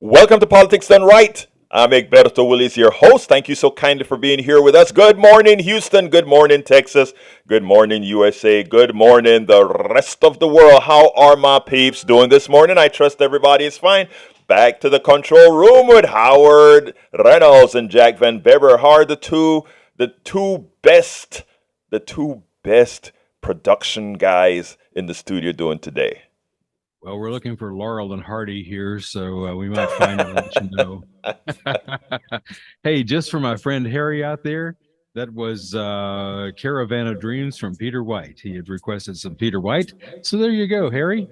Welcome to Politics Done Right. I'm Egberto Willis, your host. Thank you so kindly for being here with us. Good morning, Houston. Good morning, Texas. Good morning, USA. Good morning, the rest of the world. How are my peeps doing this morning? I trust everybody is fine. Back to the control room with Howard Reynolds and Jack Van Beber. How are the two best production guys in the studio doing today? Well, we're looking for Laurel and Hardy here, so we might find it and let you know. Hey, just for my friend Harry out there, that was Caravan of Dreams from Peter White. He had requested some Peter White. So there you go, Harry.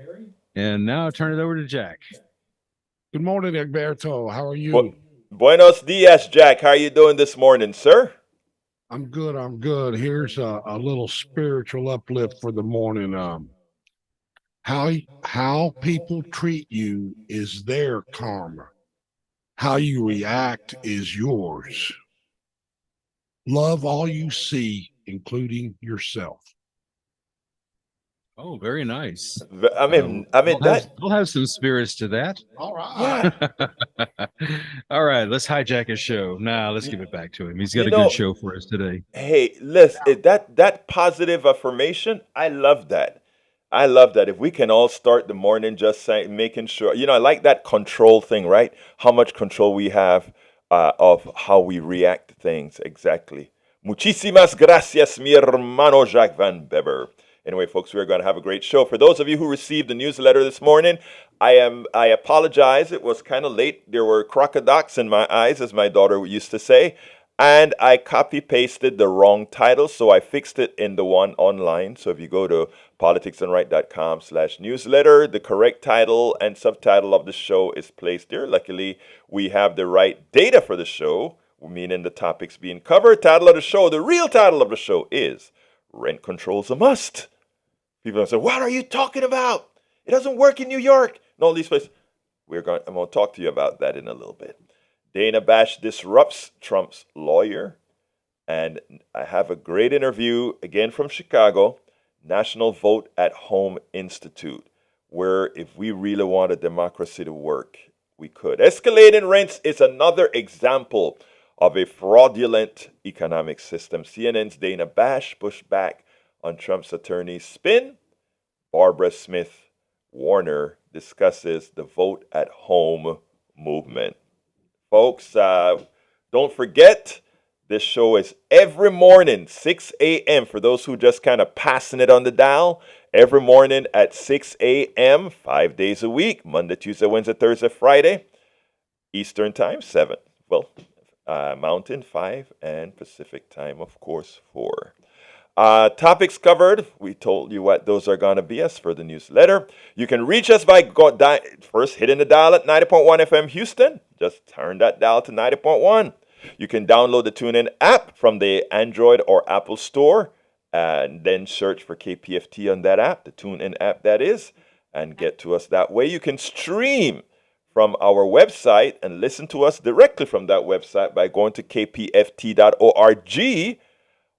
And now I'll turn it over to Jack. Good morning, Egberto. How are Bu- you? Buenos dias, Jack. How are you doing this morning, sir? I'm good. I'm good. Here's a little spiritual uplift for the morning. How people treat you is their karma. How you react is yours. Love all you see, including yourself. Oh, very nice. I Uh, mean, I mean we'll have that. we'll have some spirits to that. All right. Yeah, All right, let's hijack his show. Nah, let's you, give it back to him. He's got you a good know. show for us today. Hey, listen, that positive affirmation, I love that. I love that. If we can all start the morning just saying, making sure, I like that control thing, right? How much control we have of how we react to things. Exactly. Muchísimas gracias, mi hermano Jacques Van Beber. Anyway, folks, we're going to have a great show. For those of you who received the newsletter this morning, I apologize. It was kind of late. There were crocodiles in my eyes, as my daughter used to say, and I copy pasted the wrong title, so I fixed it in the one online. So if you go to politicsandright.com/newsletter, the correct title and subtitle of the show is placed there. Luckily, we have the right data for the show, meaning the topics being covered. Title of the show, the real title of the show is Rent Control's a Must. People say, what are you talking about? It doesn't work in New York and all these places. I'm going to talk to you about that in a little bit. Dana Bash disrupts Trump's lawyer. And I have a great interview again from Chicago, National Vote at Home Institute, where if we really want a democracy to work, we could. Escalating rents is another example of a fraudulent economic system. CNN's Dana Bash pushed back on Trump's attorney's spin. Barbara Smith Warner discusses the vote at home movement. Folks, don't forget, this show is every morning, 6 a.m. For those who just kind of passing it on the dial, every morning at 6 a.m., 5 days a week, Monday, Tuesday, Wednesday, Thursday, Friday, Eastern Time, 7. Well, Mountain, 5, and Pacific Time, of course, 4. Topics covered. We told you what those are going to be as for the newsletter. You can reach us by first hitting the dial at 90.1 FM Houston. Just turn that dial to 90.1. You can download the TuneIn app from the Android or Apple Store and then search for KPFT on that app, the TuneIn app that is, and get to us that way. You can stream from our website and listen to us directly from that website by going to kpft.org,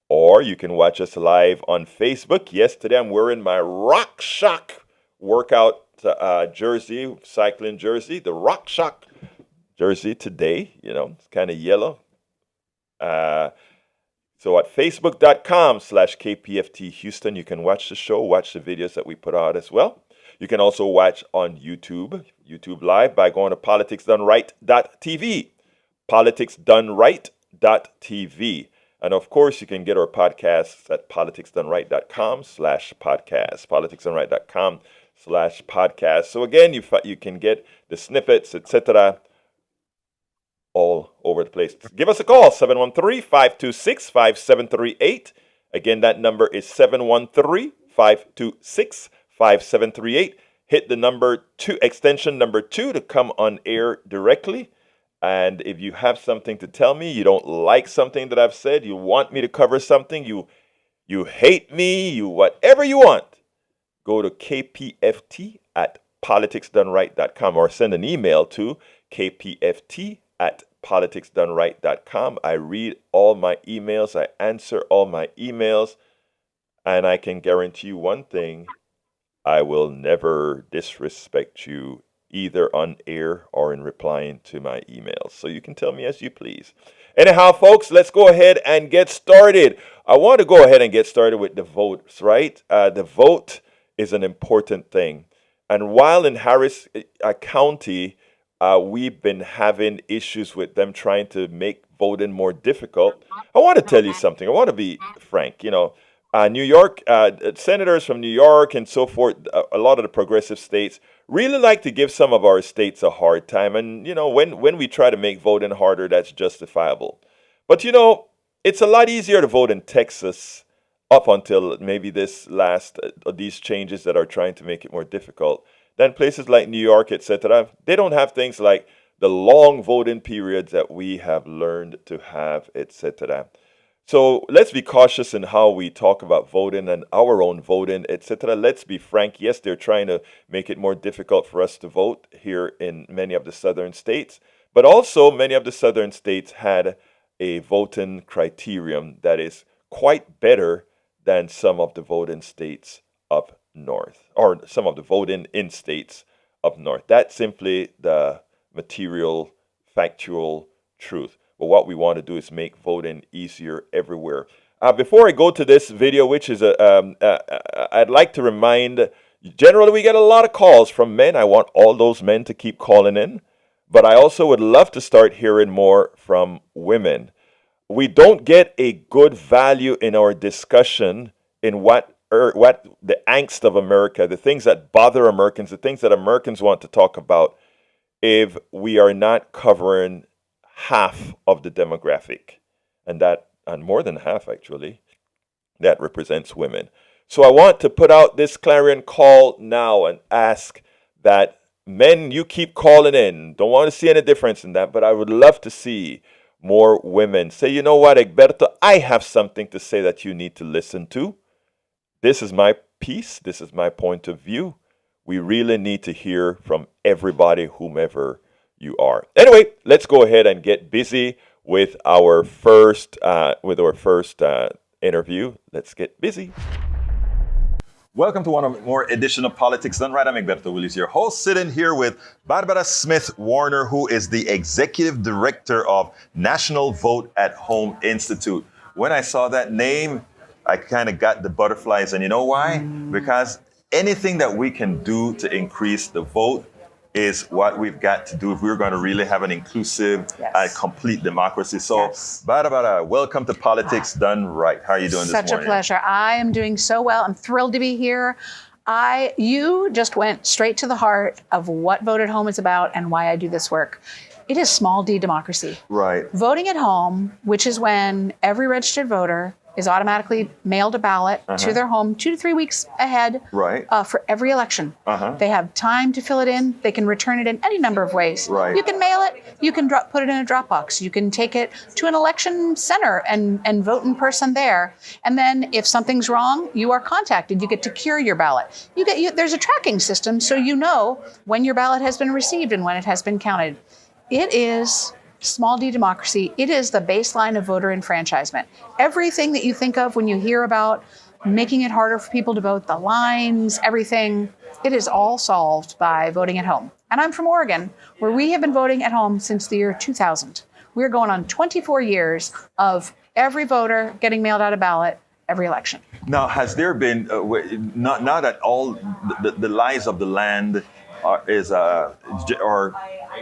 or you can watch us live on Facebook. Yes, today I'm wearing my Rock Shock workout jersey, cycling jersey, the Rock Shock jersey today. It's kind of yellow. So at facebook.com/KPFT Houston, you can watch the show, watch the videos that we put out as well. You can also watch on YouTube Live by going to politicsdoneright.tv, politicsdoneright.tv. And of course, you can get our podcasts at politicsdoneright.com/podcast, politicsdoneright.com/podcast. So again, you can get the snippets, etc., all over the place. Give us a call, 713-526-5738. Again, that number is 713-526-5738. Hit the number 2, extension number 2 to come on air directly. And if you have something to tell me, you don't like something that I've said, you want me to cover something, you hate me, you whatever you want, go to kpft at politicsdoneright.com or send an email to kpft at politicsdoneright.com. I read all my emails, I answer all my emails, and I can guarantee you one thing: I will never disrespect you either on air or in replying to my emails. So you can tell me as you please. Anyhow, folks, let's go ahead and get started. I want to go ahead and get started with the votes, right? The vote is an important thing. And while in Harris County, we've been having issues with them trying to make voting more difficult, I want to tell you something. I want to be frank. New York, senators from New York and so forth, a lot of the progressive states really like to give some of our states a hard time. And, when we try to make voting harder, that's justifiable. But, it's a lot easier to vote in Texas up until maybe these changes that are trying to make it more difficult than places like New York, etc. They don't have things like the long voting periods that we have learned to have, etc. So let's be cautious in how we talk about voting and our own voting, etc. Let's be frank. Yes, they're trying to make it more difficult for us to vote here in many of the southern states, but also many of the southern states had a voting criterion that is quite better than some of the voting states up north, or some of the voting in states up north. That's simply the material, factual truth. But what we want to do is make voting easier everywhere. Before I go to this video, which is I'd like to remind, generally we get a lot of calls from men. I want all those men to keep calling in. But I also would love to start hearing more from women. We don't get a good value in our discussion in what the angst of America, the things that bother Americans, the things that Americans want to talk about, if we are not covering half of the demographic, and more than half actually, that represents women. So I want to put out this clarion call now and ask that men, you keep calling in. Don't want to see any difference in that, but I would love to see more women say, you know what, Egberto, I have something to say that you need to listen to. This is my piece. This is my point of view. We really need to hear from everybody, whomever you are. Anyway, let's go ahead and get busy with our first interview. Let's get busy. Welcome to one more edition of Politics Done Right. I'm Egberto Willis, your host, sitting here with Barbara Smith Warner, who is the Executive Director of National Vote at Home Institute. When I saw that name, I kind of got the butterflies. And you know why? Because anything that we can do to increase the vote is what we've got to do if we're going to really have an inclusive, complete democracy. So, Barbara, welcome to Politics Done Right. How are you doing this morning? Such a pleasure. I am doing so well. I'm thrilled to be here. You just went straight to the heart of what Vote at Home is about and why I do this work. It is small d democracy. Right. Voting at home, which is when every registered voter is automatically mailed a ballot to their home 2 to 3 weeks ahead for every election. They have time to fill it in. They can return it in any number of ways. Right. You can mail it. You can put it in a drop box. You can take it to an election center and vote in person there. And then if something's wrong, you are contacted. You get to cure your ballot. There's a tracking system so you know when your ballot has been received and when it has been counted. It is small d democracy. It is the baseline of voter enfranchisement. Everything that you think of when you hear about making it harder for people to vote, the lines, everything, it is all solved by voting at home. And I'm from Oregon, where we have been voting at home since the year 2000. We're going on 24 years of every voter getting mailed out a ballot every election. Now, has there been, not at all, the lies of the land are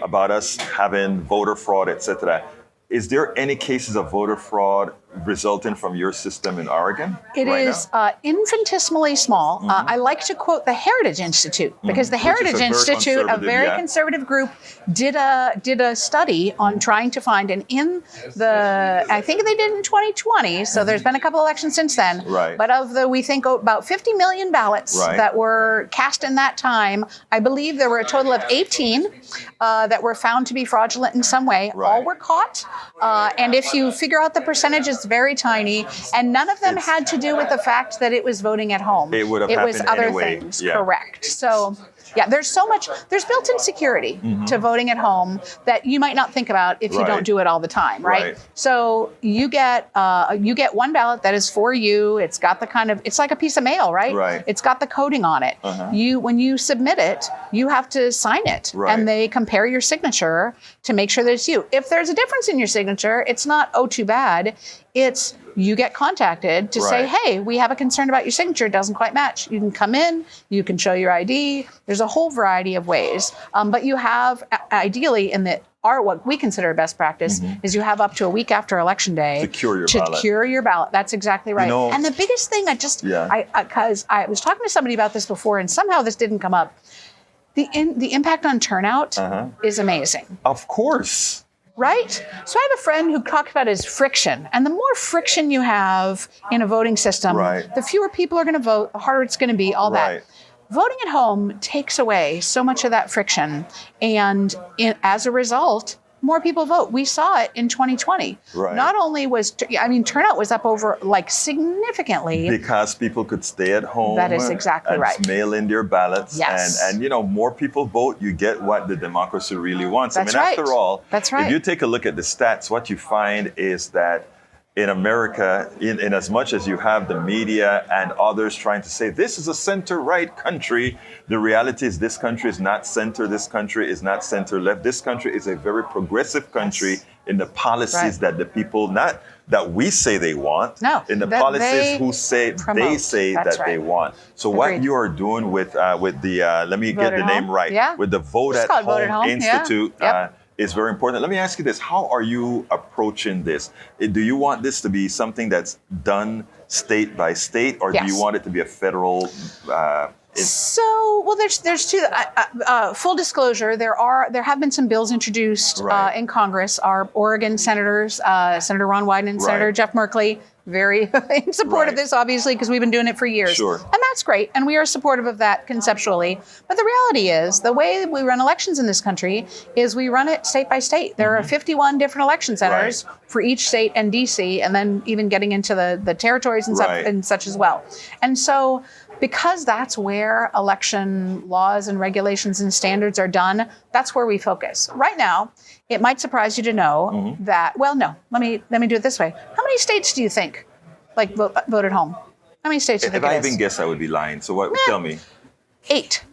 about us having voter fraud, etc. Is there any cases of voter fraud resulting from your system in Oregon? It is infinitesimally small. I like to quote the Heritage Institute because the Heritage Institute, a very conservative group, did a study on trying to find, and I think they did in 2020, so there's been a couple elections since then, but we think about 50 million ballots that were cast in that time, I believe there were a total of 18 that were found to be fraudulent in some way. All were caught, and if you figure out the percentages, very tiny, and none of them had to do with the fact that it was voting at home. It would have happened was other anyway. things, correct. So, there's built-in security to voting at home that you might not think about if you don't do it all the time, right? So you get one ballot that is for you. It's got it's like a piece of mail, right? It's got the coding on it. When you submit it, you have to sign it. Right. And they compare your signature to make sure that it's you. If there's a difference in your signature, it's not, oh, too bad. It's you get contacted to say, Right. hey, we have a concern about your signature. It doesn't quite match. You can come in, you can show your ID. There's a whole variety of ways. But you have, ideally, what we consider best practice is you have up to a week after election day To cure your ballot. That's exactly right. And the biggest thing, because I was talking to somebody about this before, and somehow this didn't come up. The impact on turnout is amazing. Of course. Right? So I have a friend who talked about his friction. And the more friction you have in a voting system, the fewer people are going to vote, the harder it's going to be, all that. Voting at home takes away so much of that friction. And as a result, more people vote. We saw it in 2020. Not only turnout was up over significantly. Because people could stay at home. That is exactly and right. mail in their ballots. Yes. And more people vote, you get what the democracy really wants. That's right. After all, That's right. if you take a look at the stats, what you find is that in America, in as much as you have the media and others trying to say this is a center-right country, the reality is this country is not center, this country is not center-left. This country is a very progressive country in the policies that the people, not that we say they want, in the policies they say that they want. So what you are doing with the, let me get the name right, with the Vote at Home Institute, is very important. Let me ask you this. How are you approaching this? Do you want this to be something that's done state by state, or do you want it to be a federal? There's two. Full disclosure, there have been some bills introduced in Congress. Our Oregon senators, Senator Ron Wyden and Senator Jeff Merkley, very in support of this, obviously, because we've been doing it for years. And that's great. And we are supportive of that conceptually. But the reality is, the way we run elections in this country is we run it state by state. There are 51 different election centers for each state and DC, and then even getting into the territories and such as well. And so, because that's where election laws and regulations and standards are done, that's where we focus. Right now, it might surprise you to know that, let me do it this way. How many states do you think vote at home? How many states do you think If I it is? even guess, I would be lying. So what? Tell me. 8.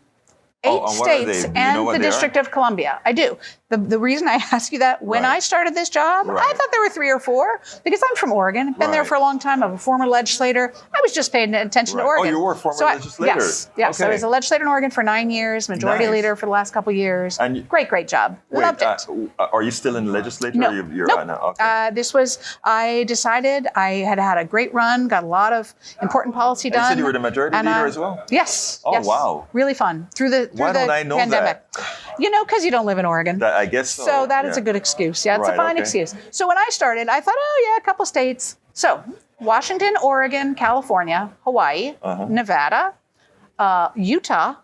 And States and the District of Columbia. I do. The reason I ask you that, when I started this job, I thought there were 3 or 4, because I'm from Oregon, been there for a long time. I'm a former legislator. I was just paying attention to Oregon. Oh, you were a former legislator? Yes. Okay. So I was a legislator in Oregon for 9 years, majority leader for the last couple of years. And great job. Loved it. Are you still in the legislature? No. Nope. I decided I had a great run, got a lot of important policy done. You said you were the majority leader as well? Yes. Oh, wow. Really fun. Through the pandemic. That? Because you don't live in Oregon. I guess so. So that is a good excuse. Yeah, it's a fine excuse. So when I started, I thought, a couple states. So Washington, Oregon, California, Hawaii, Nevada, Utah,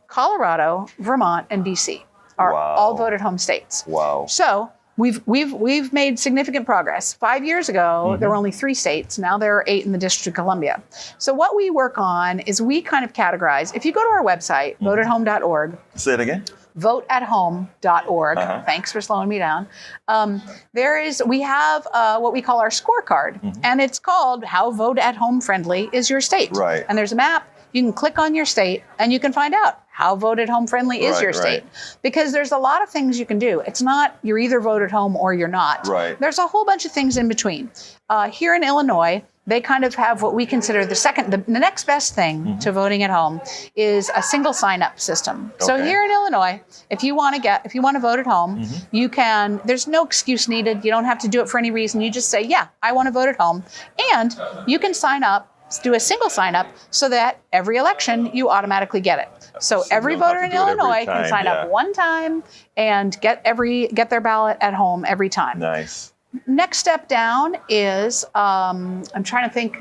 Colorado, Vermont, and DC are all vote at home states. Wow. So we've made significant progress. 5 years ago, there were only 3 states. Now there are 8 in the District of Columbia. So what we work on is we kind of categorize. If you go to our website, voteathome.org. Say it again. Voteathome.org. Thanks for slowing me down. We have what we call our scorecard, and it's called How Vote at Home Friendly is Your State. Right. And there's a map. You can click on your state, and you can find out how vote at home friendly is your state. Because there's a lot of things you can do. It's not you're either vote at home or you're not. There's a whole bunch of things in between. Here in Illinois, they kind of have what we consider the next best thing to voting at home is a single sign-up system. So here in Illinois, if you want to vote at home, you can. There's no excuse needed. You don't have to do it for any reason. You just say, yeah, I want to vote at home, and you can sign up. Do a single sign up so that every election you automatically get it. So every voter in Illinois can sign up one time and get their ballot at home every time. Nice. Next step down is I'm trying to think.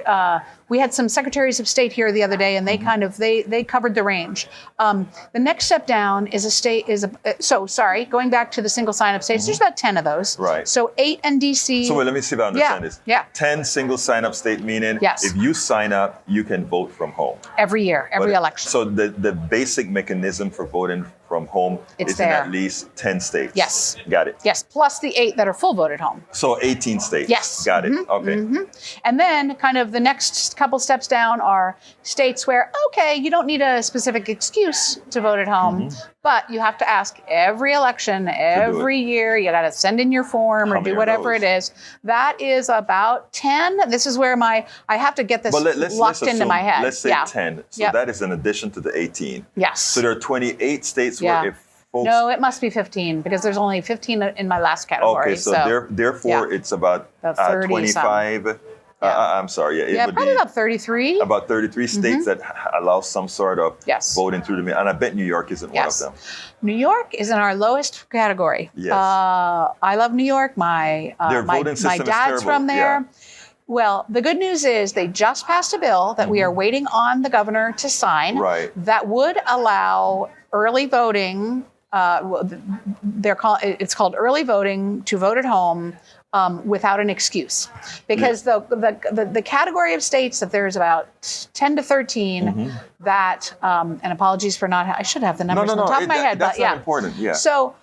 We had some secretaries of state here the other day, and they kind of they covered the range. The next step down is going back to the single sign-up states. There's about 10 of those. Right. So 8 in DC. So let me see if I understand this. Yeah. 10 single sign-up state, meaning if you sign up, you can vote from home. Every year, every election. So the basic mechanism for voting from home is in at least 10 states. Yes. Got it. Yes, plus the 8 that are full vote at home. So 18 states. Yes. Got it. Okay. And then kind of the next couple steps down are states where, okay, you don't need a specific excuse to vote at home, but you have to ask every election, every year. You got to send in your form or do whatever it is. That is about 10. This is where I have to get this locked into my head. Let's say 10. So that is in addition to the 18. Yes. So there are 28 states where if folks... No, it must be 15 because there's only 15 in my last category. Okay, so therefore it's about 25. I'm sorry. It would probably be about 33. About 33 states that allow some sort of Yes. voting through the mail. And I bet New York isn't one of them. New York is in our lowest category. Yes. I love New York. My voting system is dad's terrible. from there. Yeah. Well, the good news is they just passed a bill that we are waiting on the governor to sign Right. that would allow early voting. It's called early voting to vote at home without an excuse, because the category of states that there's about 10 to 13 that and apologies for not I should have the numbers on the top of my head, that's but not important. Yeah. So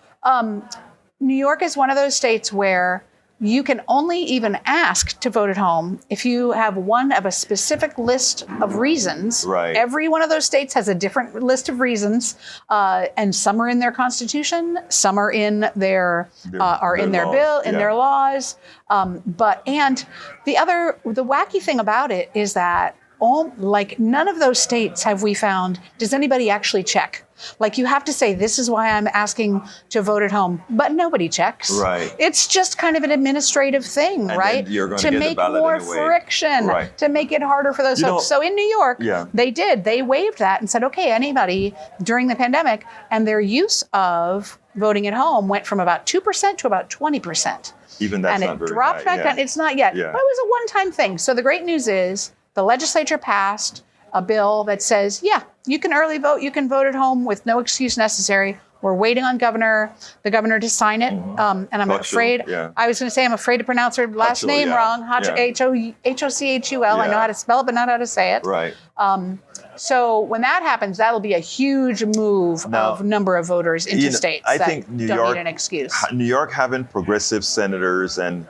New York is one of those states where you can only even ask to vote at home if you have one of a specific list of reasons. Right. Every one of those states has a different list of reasons, and some are in their constitution, some are in their laws. But the wacky thing about it is that none of those states have we found does anybody actually check. Like, you have to say, this is why I'm asking to vote at home, but nobody checks. Right. It's just kind of an administrative thing, And right? then you're going to get make the ballot more anyway. friction, Right. to make it harder for those folks. So in New York, they waived that and said, okay, anybody during the pandemic, and their use of voting at home went from about 2% to about 20%. Even that's and not it very dropped high. back down. It's not yet, Yeah. but it was a one-time thing. So the great news is the legislature passed a bill that says, you can early vote, you can vote at home with no excuse necessary. We're waiting on the governor to sign it. And I'm afraid, I was going to say, I'm afraid to pronounce her last name wrong. Hochul. I know how to spell it, but not how to say it. Right. So when that happens, that'll be a huge move of number of voters into states I that think New don't York, need an excuse. New York having progressive senators and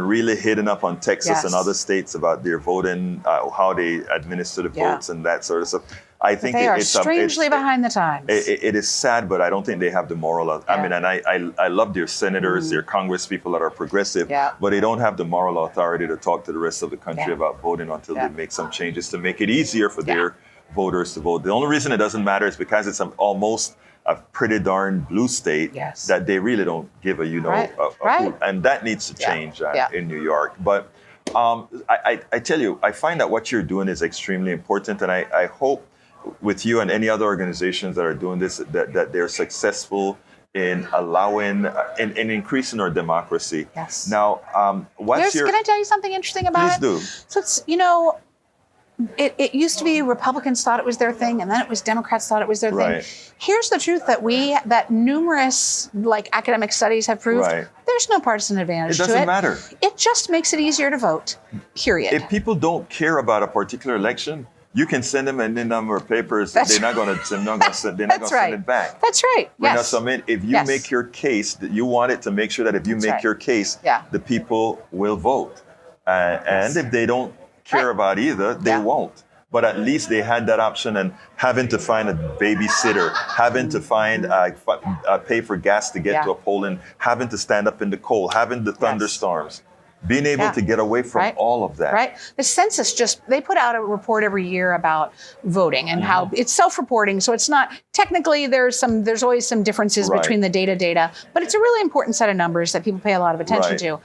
really hitting up on Texas and other states about their voting, how they administer the votes and that sort of stuff. I think they are strangely behind the times. It is sad, but I don't think they have the moral. I mean, and I love their senators, their Congress people that are progressive, but they don't have the moral authority to talk to the rest of the country about voting until they make some changes to make it easier for their voters to vote. The only reason it doesn't matter is because it's almost a pretty darn blue state that they really don't give a hoot. And that needs to change in New York. But I tell you, I find that what you're doing is extremely important, and I hope with you and any other organizations that are doing this that they're successful in allowing in increasing our democracy. Yes. Now, can I tell you something interesting about Please do. So it's it used to be Republicans thought it was their thing, and then it was Democrats thought it was their thing. Here's the truth that numerous academic studies have proved. There's no partisan advantage to it. It doesn't matter. It just makes it easier to vote, period. If people don't care about a particular election, you can send them any number of papers. They're not going to send it back. That's right. Yes. So, if you make your case, that you want it to make sure that if you make your case, the people will vote. And if they don't care about either, they won't. But at least they had that option, and having to find a babysitter, having to find pay for gas to get to a poll, and having to stand up in the cold, having the thunderstorms. Being able to get away from all of that. Right. The census they put out a report every year about voting and how it's self-reporting. So it's not technically there's always some differences between the data, but it's a really important set of numbers that people pay a lot of attention to.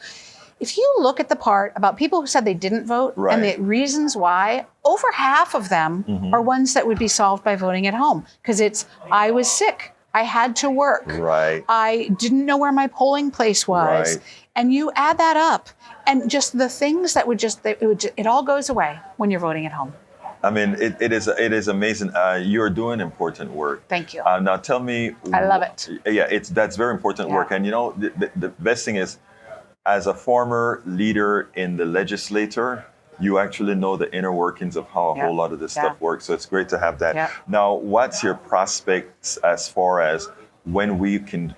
If you look at the part about people who said they didn't vote and the reasons why, over half of them are ones that would be solved by voting at home. Because I was sick. I had to work. I didn't know where my polling place was. And you add that up, and just the things that it all goes away when you're voting at home. I mean, it is amazing. You're doing important work. Thank you. Now tell me. I love it. Yeah, that's very important work. And the best thing is, as a former leader in the legislature, you actually know the inner workings of how a whole lot of this stuff works. So it's great to have that. Now, what's your prospects as far as when we can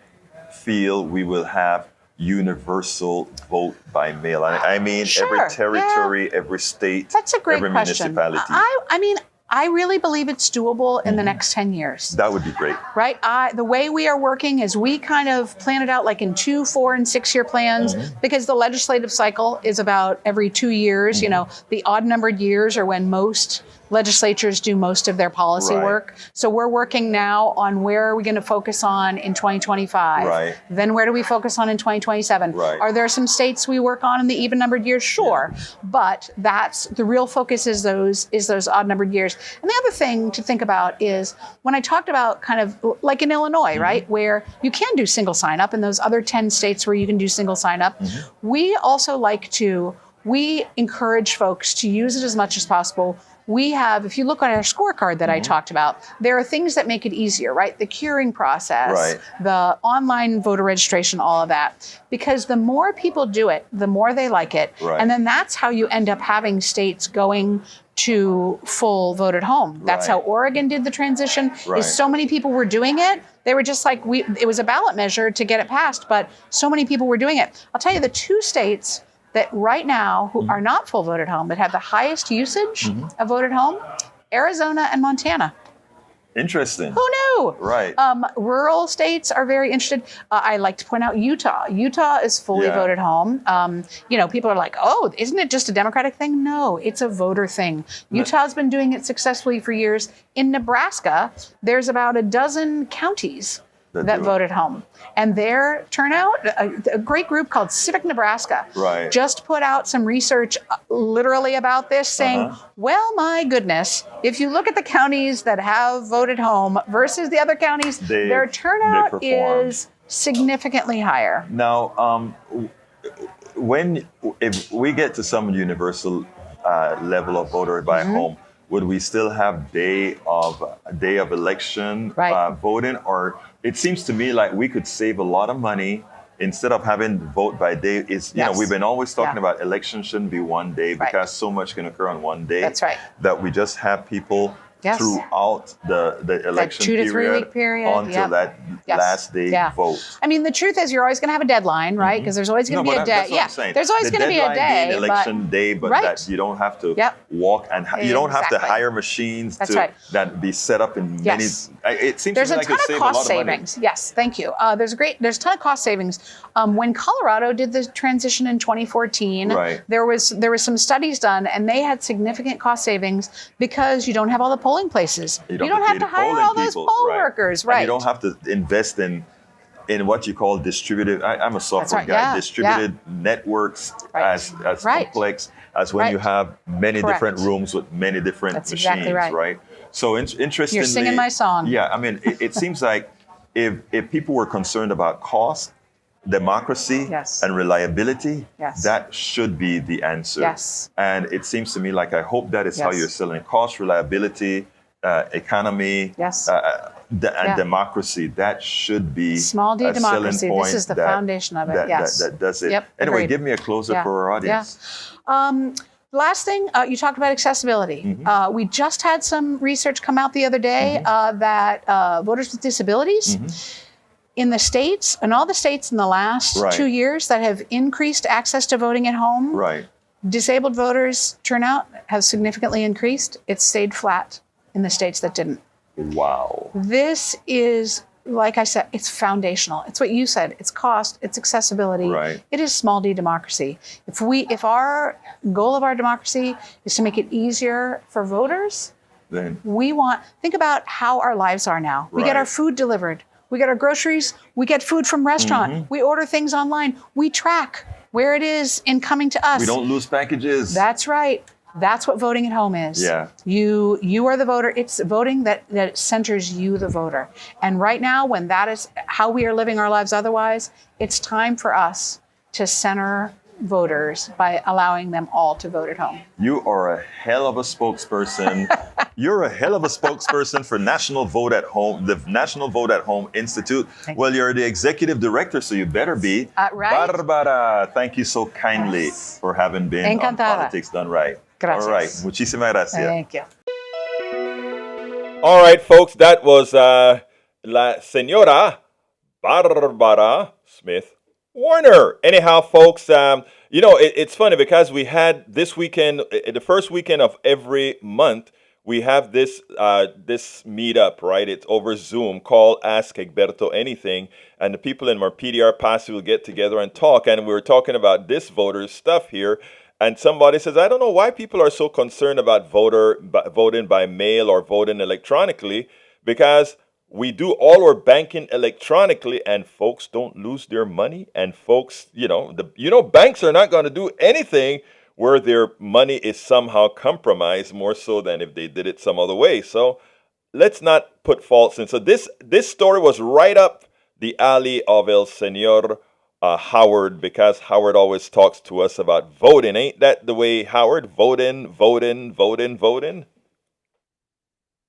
feel we will have universal vote by mail? I mean, Sure, every territory, every state, That's a great every question. municipality. I mean, I really believe it's doable in the next 10 years. That would be great. Right? The way we are working is we kind of plan it out like in 2, 4, and 6-year plans because the legislative cycle is about every 2 years. You know, the odd numbered years are when most legislatures do most of their policy Right. work. So we're working now on where are we going to focus on in 2025? Right. Then where do we focus on in 2027? Right. Are there some states we work on in the even numbered years? Sure. But that's the real focus is those odd numbered years. And the other thing to think about is when I talked about kind of like in Illinois, right, where you can do single sign up in those other 10 states where you can do single sign up, we also we encourage folks to use it as much as possible. We have, if you look at our scorecard that I talked about, there are things that make it easier, right? The curing process, Right. the online voter registration, all of that. Because the more people do it, the more they like it. Right. And then that's how you end up having states going to full vote at home. That's Right. how Oregon did the transition. Right. Is so many people were doing it. They were just like, it was a ballot measure to get it passed, but so many people were doing it. I'll tell you, the 2 states that right now who are not full vote at home but have the highest usage of vote at home, Arizona and Montana. Interesting. Who knew? Right. Rural states are very interested. I like to point out Utah. Utah is fully Yeah. voted home. People are like, oh, isn't it just a Democratic thing? No, it's a voter thing. Utah's been doing it successfully for years. In Nebraska, there's about a dozen counties that do it. voted home. And their turnout, a great group called Civic Nebraska, Right. just put out some research literally about this saying, well, my goodness, if you look at the counties that have voted home versus the other counties, their they turnout performed. is significantly higher. Now, if we get to some universal level of voter by home, would we still have day of election Right. voting? Or it seems to me like we could save a lot of money instead of having vote by day. We've been always talking Yeah. about election shouldn't be one day Right. because so much can occur on one day. That's right. That we just have people Yes. throughout the election 2 to 3 week period, until yep. that Yes. last day Yeah. vote. I mean, the truth is, you're always going to have a deadline, right? Because there's always going to be a day. That's what I'm saying. There's always The going to be a deadline day. being election day, but Right. that you don't have to Yep. walk and you don't have to Exactly. hire machines That's to right. that be set up in Yes. many. It seems There's to me a like ton it of save a lot cost of money. savings. Yes, thank you. There's a ton of cost savings. When Colorado did the transition in 2014, Right. there was some studies done, and they had significant cost savings because you don't have all the polling places. You don't have pay to the hire polling all those people, poll right. workers, And right? you don't have to invest in what you call distributed. I'm a software right, guy. yeah, Distributed networks Right. as Right. complex as when Right. you have many Correct. different rooms with many different That's machines, exactly right. So interestingly, You're singing my song. Yeah, I mean, it seems like if people were concerned about cost, democracy, Yes. and reliability, Yes. that should be the answer. Yes. And it seems to me like I hope that is how Yes. you're selling cost, reliability, economy, Yes. and Yeah. democracy. That should be Small d a selling democracy. This point is the that- foundation of it. That, Yes. that does it. Yep, Anyway, agreed. give me a closer Yeah. for our audience. Last thing, you talked about accessibility. We just had some research come out the other day that voters with disabilities in the states, in all the states in the last Right. 2 years that have increased access to voting at home, Right. disabled voters turnout has significantly increased. It's stayed flat in the states that didn't. Wow. This is, like I said, it's foundational. It's what you said. It's cost, it's accessibility. Right. It is small d democracy. If our goal of our democracy is to make it easier for voters, Then think about how our lives are now. We get Right. our food delivered. We get our groceries. We get food from restaurant. We order things online. We track where it is in coming to us. we don't lose packages. That's right. That's what voting at home is. Yeah. You are the voter. It's voting that centers you, the voter. And right now, when that is how we are living our lives otherwise, it's time for us to center voters by allowing them all to vote at home. You are a hell of a spokesperson. You're a hell of a spokesperson for National Vote at Home, the National Vote at Home Institute. Well, you're the executive director, so you better be. Right. Barbara, thank you so kindly Yes. for having been on Encantada. Politics Done Right. Gracias. All right. Muchísimas gracias. Thank you. All right, folks, that was La Señora Barbara Smith Warner. Anyhow, folks, it's funny because we had this weekend, the first weekend of every month, we have this meetup, right? It's over Zoom called Ask Egberto Anything, and the people in our PDR Posse will get together and talk. And we were talking about this voter stuff here, and somebody says, I don't know why people are so concerned about voting by mail or voting electronically, because we do all our banking electronically, and folks don't lose their money. And folks, banks are not going to do anything where their money is somehow compromised more so than if they did it some other way. So let's not put faults in. So this story was right up the alley of El Senor Howard, because Howard always talks to us about voting. Ain't that the way, Howard? Voting, voting, voting, voting.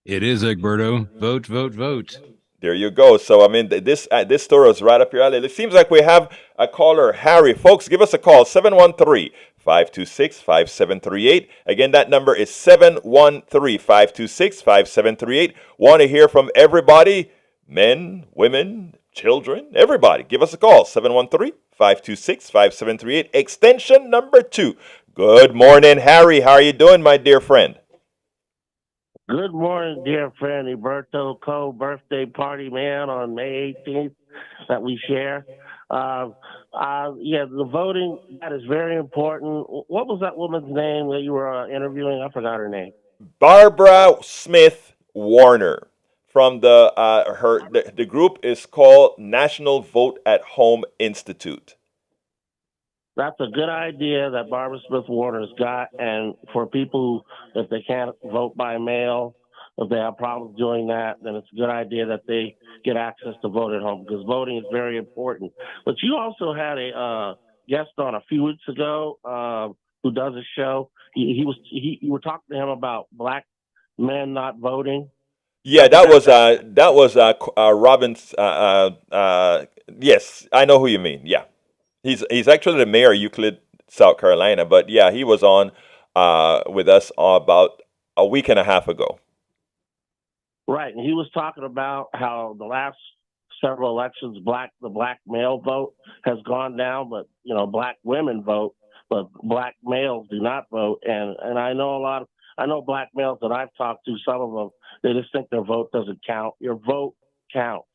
It is, Egberto. Vote, vote, vote. There you go. So I mean, this story was right up your alley. It seems like we have a caller, Harry. Folks, give us a call, 713-526-5738. Again, that number is 713-526-5738. Want to hear from everybody, men, women, children, everybody. Give us a call, 713-526-5738, extension number 2. Good morning, Harry. How are you doing, my dear friend? Good morning, dear friend Egberto, co-birthday party man on May 18th that we share. The voting, that is very important. What was that woman's name that you were interviewing? I forgot her name. Barbara Smith Warner from the group is called National Vote at Home Institute. That's a good idea that Barbara Smith Warner's got, and for people who, if they can't vote by mail, if they have problems doing that, then it's a good idea that they get access to vote at home, because voting is very important. But you also had a guest on a few weeks ago who does a show. You were talking to him about black men not voting. Yeah, that was Robbins. Yes, I know who you mean. Yeah. He's actually the mayor of Euclid, South Carolina. But yeah, he was on with us about a week and a half ago. Right, and he was talking about how the last several elections, the black male vote has gone down, but black women vote, but black males do not vote. And I know black males that I've talked to. Some of them, they just think their vote doesn't count. Your vote counts.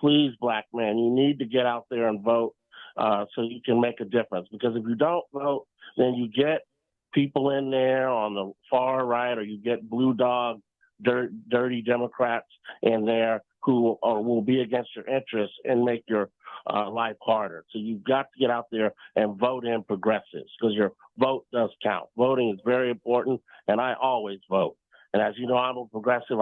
Please, black men, you need to get out there and vote. So you can make a difference. Because if you don't vote, then you get people in there on the far right, or you get blue dog, dirty Democrats in there who will be against your interests and make your life harder. So you've got to get out there and vote in progressives, because your vote does count. Voting is very important, and I always vote. And as you know, I'm a progressive.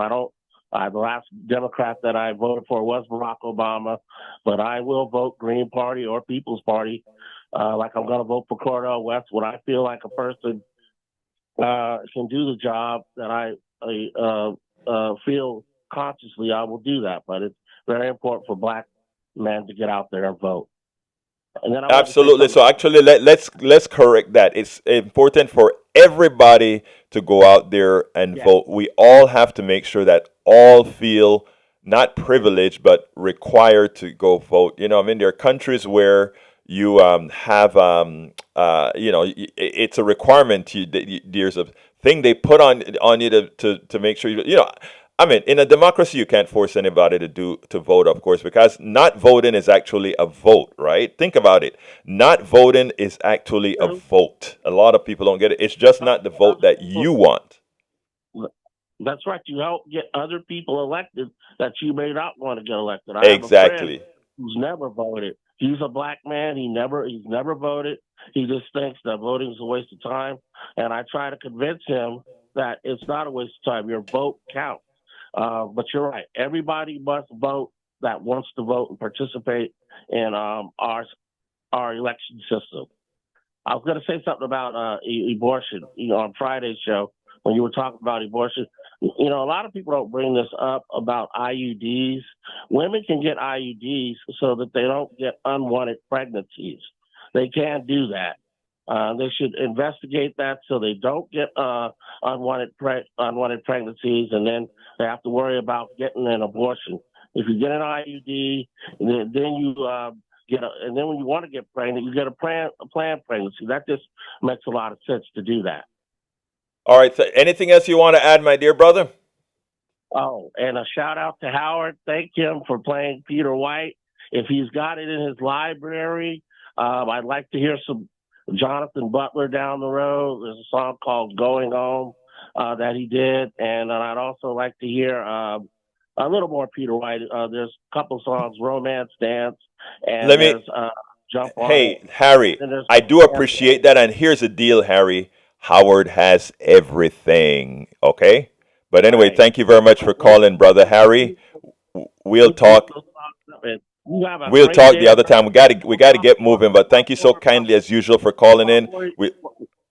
The last Democrat that I voted for was Barack Obama, but I will vote Green Party or People's Party, like I'm going to vote for Cordell West. When I feel like a person can do the job that I feel consciously, I will do that. But it's very important for black men to get out there and vote. And then Absolutely. So actually, let's correct that. It's important for everybody to go out there and vote. We all have to make sure that all feel not privileged but required to go vote. There are countries where you have it's a requirement. There's a thing they put on you to make sure in a democracy, you can't force anybody to vote, of course, because not voting is actually a vote, right? Think about it. Not voting is actually a vote. A lot of people don't get it. It's just not the vote that you want. That's right. You help get other people elected that you may not want to get elected. Exactly. Have a friend who's never voted. He's a black man. He's never voted. He just thinks that voting is a waste of time. And I try to convince him that it's not a waste of time. Your vote counts. But you're right. Everybody must vote that wants to vote and participate in our election system. I was going to say something about abortion. On Friday's show, when you were talking about abortion, a lot of people don't bring this up about IUDs. Women can get IUDs so that they don't get unwanted pregnancies. They can do that. They should investigate that so they don't get unwanted pregnancies, and then they have to worry about getting an abortion. If you get an IUD, then you and then when you want to get pregnant, you get a planned pregnancy. That just makes a lot of sense to do that. All right. So anything else you want to add, my dear brother? Oh, and a shout out to Howard. Thank him for playing Peter White. If he's got it in his library, I'd like to hear some Jonathan Butler down the road. There's a song called Going Home that he did. And I'd also like to hear a little more Peter White. There's a couple songs, Romance Dance, and Let me. there's Jump On Hey, It. Harry, And there's I do appreciate that. And here's the deal, Harry. Howard has everything. Okay. But anyway, Right. thank you very much for calling, brother Harry. We'll talk. You have a We'll great talk day. the other time. We got to get moving. But thank you so kindly as usual for calling in.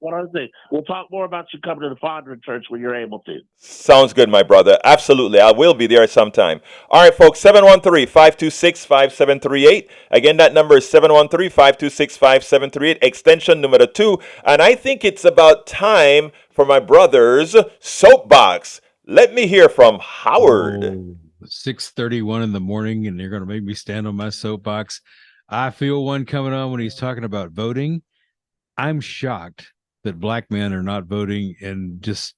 What I say, we'll talk more about you coming to the Fondren Church when you're able to. Sounds good, my brother. Absolutely. I will be there sometime. All right, folks, 713-526-5738. Again, that number is 713-526-5738, extension number 2. And I think it's about time for my brother's soapbox. Let me hear from Howard. Oh, 6:31 in the morning, and you're going to make me stand on my soapbox. I feel one coming on when he's talking about voting. I'm shocked that black men are not voting in just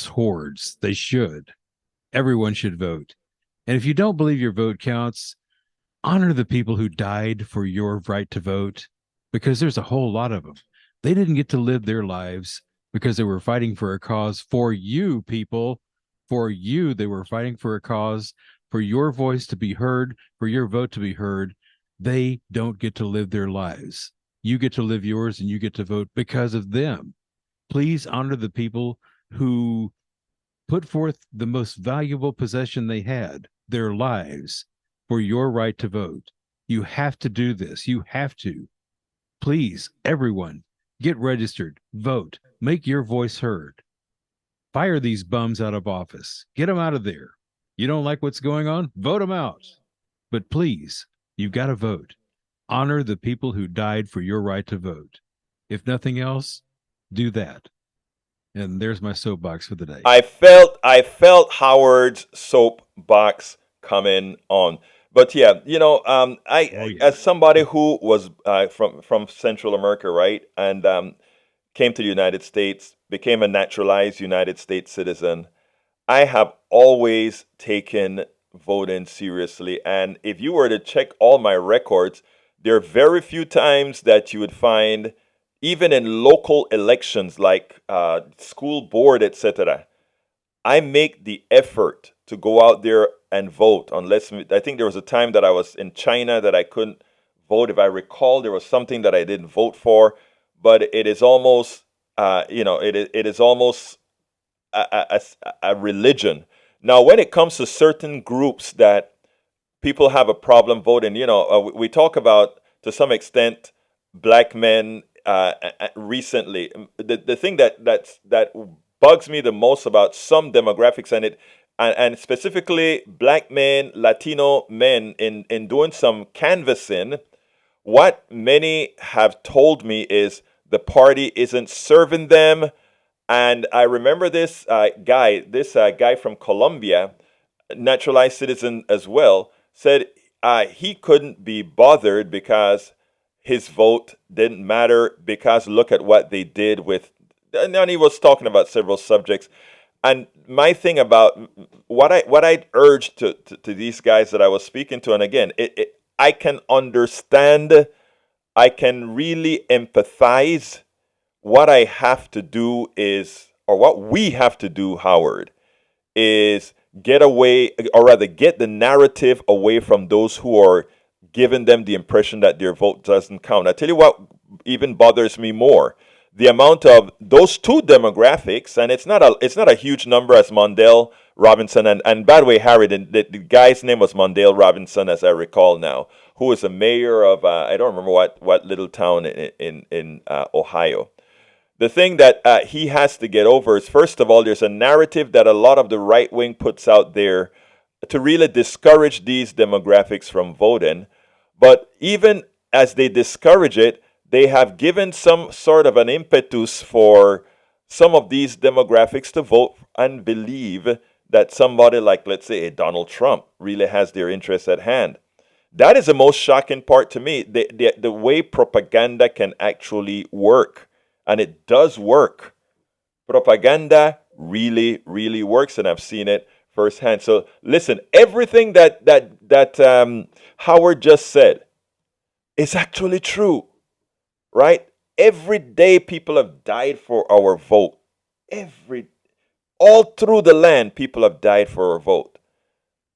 hordes. They should. Everyone should vote. And if you don't believe your vote counts, honor the people who died for your right to vote, because there's a whole lot of them. They didn't get to live their lives because they were fighting for a cause for you, people. For you, they were fighting for a cause, for your voice to be heard, for your vote to be heard. They don't get to live their lives. You get to live yours, and you get to vote because of them. Please honor the people who put forth the most valuable possession they had, their lives, for your right to vote. You have to do this. You have to. Please, everyone, get registered, vote, make your voice heard. Fire these bums out of office. Get them out of there. You don't like what's going on? Vote them out. But please, you've got to vote. Honor the people who died for your right to vote. If nothing else, do that. And there's my soapbox for the day. I felt Howard's soapbox coming on. But yeah, as somebody who was from Central America, right, and came to the United States, became a naturalized United States citizen, I have always taken voting seriously. And if you were to check all my records, there are very few times that you would find, even in local elections like school board, etc., I make the effort to go out there and vote. Unless I think there was a time that I was in China that I couldn't vote. If I recall, there was something that I didn't vote for, but it is almost, it is almost a religion. Now, when it comes to certain groups that people have a problem voting, we talk about, to some extent, black men recently. The thing that bugs me the most about some demographics and specifically black men, Latino men, in doing some canvassing, what many have told me is the party isn't serving them. And I remember this guy from Colombia, naturalized citizen as well, said he couldn't be bothered because his vote didn't matter, because look at what they did with, and he was talking about several subjects. And my thing about what I urged to these guys that I was speaking to, and again, I can understand, I can really empathize. What I have to do is, or what we have to do, Howard, is get away, or rather get the narrative away from those who are giving them the impression that their vote doesn't count. I tell you what even bothers me more: the amount of those two demographics, and it's not a huge number, as Mondale Robinson, and by the way, Harry, the guy's name was Mondale Robinson, as I recall now, who is a mayor of I don't remember what little town in Ohio. The thing that he has to get over is, first of all, there's a narrative that a lot of the right wing puts out there to really discourage these demographics from voting. But even as they discourage it, they have given some sort of an impetus for some of these demographics to vote and believe that somebody like, let's say, Donald Trump really has their interests at hand. That is the most shocking part to me. The way propaganda can actually work, and it does work. Propaganda really, really works, and I've seen it firsthand. So listen, everything that Howard just said is actually true, right? Every day people have died for our vote. Every All through the land, people have died for our vote.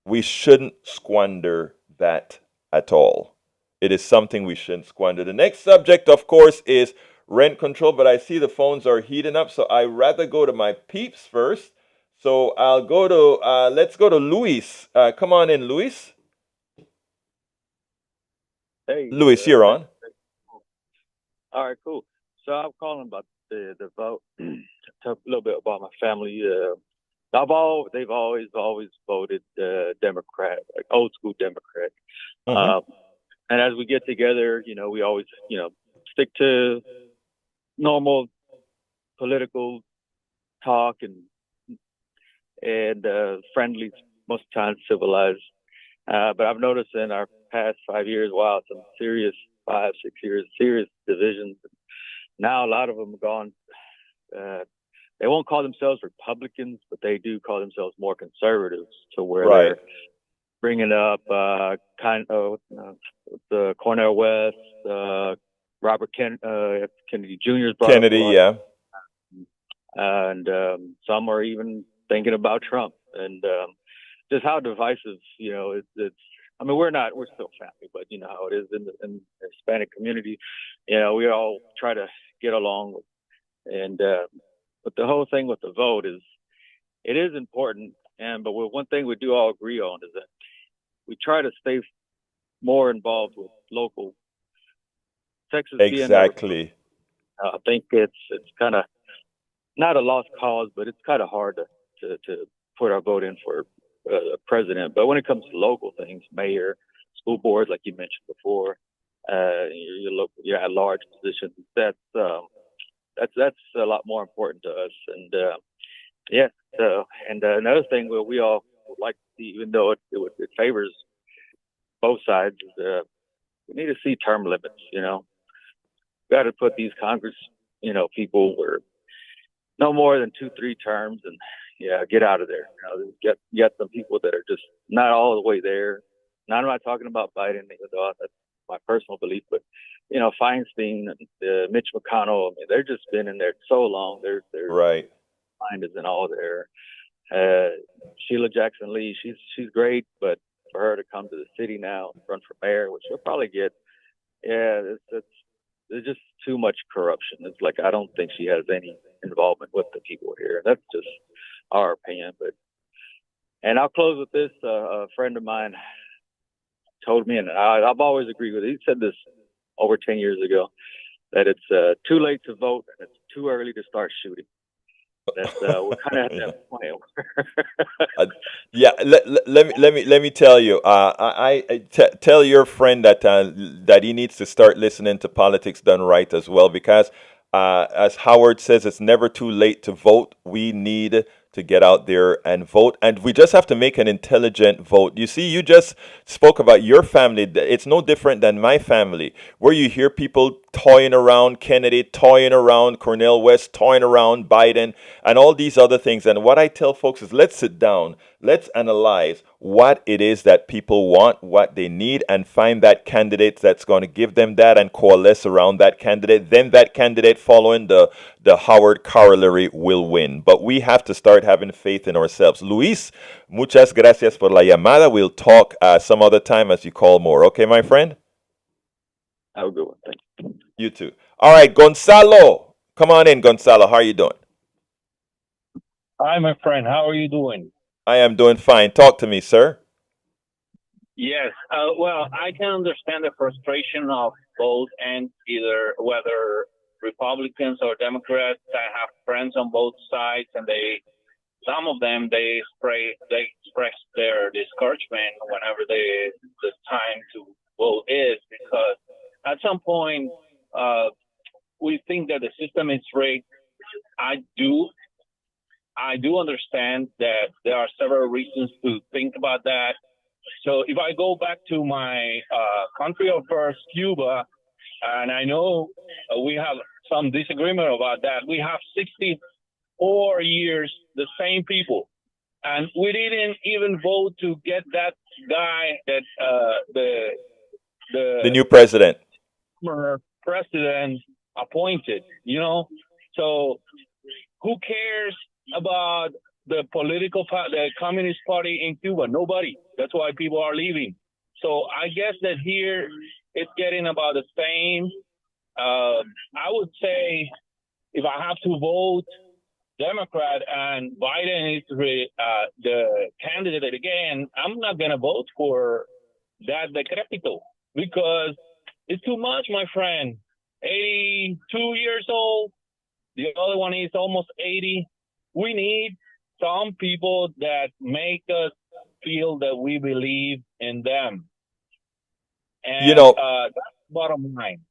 We shouldn't squander that at all. It is something we shouldn't squander. The next subject, of course, is rent control, but I see the phones are heating up, so I rather go to my peeps first. So I'll go to let's go to Luis. Come on in, Luis. Hey, Luis, you're on. all right, cool. So I'm calling about the vote. Talk a little bit about my family. They've always voted Democrat, like old school Democrat. Mhm. And as we get together, we always stick to normal political talk and friendly, most times civilized. But I've noticed in our past 5 years, wow, some serious 5, 6 years, serious divisions. Now a lot of them are gone. They won't call themselves Republicans, but they do call themselves more conservatives, to where Right. they're bringing up the Cornel West, Robert Kennedy Jr.'s brought up a Kennedy, lot, yeah. and some are even thinking about Trump, and just how divisive, it's. I mean, we're still family, but you know how it is in the Hispanic community. We all try to get along, and but the whole thing with the vote is, it is important, but one thing we do all agree on is that we try to stay more involved with local. Texas being a, Exactly. I think it's kind of not a lost cause, but it's kind of hard to put our vote in for a president. But when it comes to local things, mayor, school boards, like you mentioned before, your at large positions, that's a lot more important to us. And yeah, so and another thing where we all would like to see, even though it favors both sides, is we need to see term limits. Got to put these Congress, people were no more than 2, 3 terms, and yeah, get out of there. Get some people that are just not all the way there. Now, I'm not talking about Biden, even though that's my personal belief, but Feinstein and Mitch McConnell. I mean, they're just been in there so long. Their Right. mind isn't all there. Sheila Jackson Lee, she's great, but for her to come to the city now and run for mayor, which she'll probably get, yeah, there's just too much corruption. It's like, I don't think she has any involvement with the people here. That's just our opinion. And I'll close with this. A friend of mine told me, and I've always agreed with it. He said this over 10 years ago, that it's too late to vote and it's too early to start shooting. That we're kind of at that point. Yeah, let me tell you. Tell your friend that he needs to start listening to Politics Done Right as well, because as Howard says, it's never too late to vote. We need to get out there and vote, and we just have to make an intelligent vote. You see, you just spoke about your family. It's no different than my family, where you hear people toying around Kennedy, toying around Cornel West, toying around Biden, and all these other things. And what I tell folks is, let's sit down, let's analyze what it is that people want, what they need, and find that candidate that's going to give them that and coalesce around that candidate. Then that candidate, following the Howard corollary, will win. But we have to start having faith in ourselves. Luis, muchas gracias por la llamada. We'll talk some other time as you call more. Okay, my friend? Have a good one. Thank you. You too. All right, Gonzalo. Come on in, Gonzalo. How are you doing? Hi, my friend. How are you doing? I am doing fine. Talk to me, sir. Yes. Well, I can understand the frustration of both ends, either whether Republicans or Democrats. I have friends on both sides, and some of them, they express their discouragement whenever the time to vote is, because at some point we think that the system is rigged. I do understand that there are several reasons to think about that. So if I go back to my country of birth, Cuba, and I know we have some disagreement about that. We have 64 years the same people, and we didn't even vote to get that guy that The new president. former president appointed. So who cares about the the Communist Party in Cuba? Nobody. That's why people are leaving. So I guess that here it's getting about the same. I would say if I have to vote Democrat and Biden is the candidate again, I'm not going to vote for that decrepito because it's too much, my friend. 82 years old. The other one is almost 80. We need some people that make us feel that we believe in them. And that's bottom line.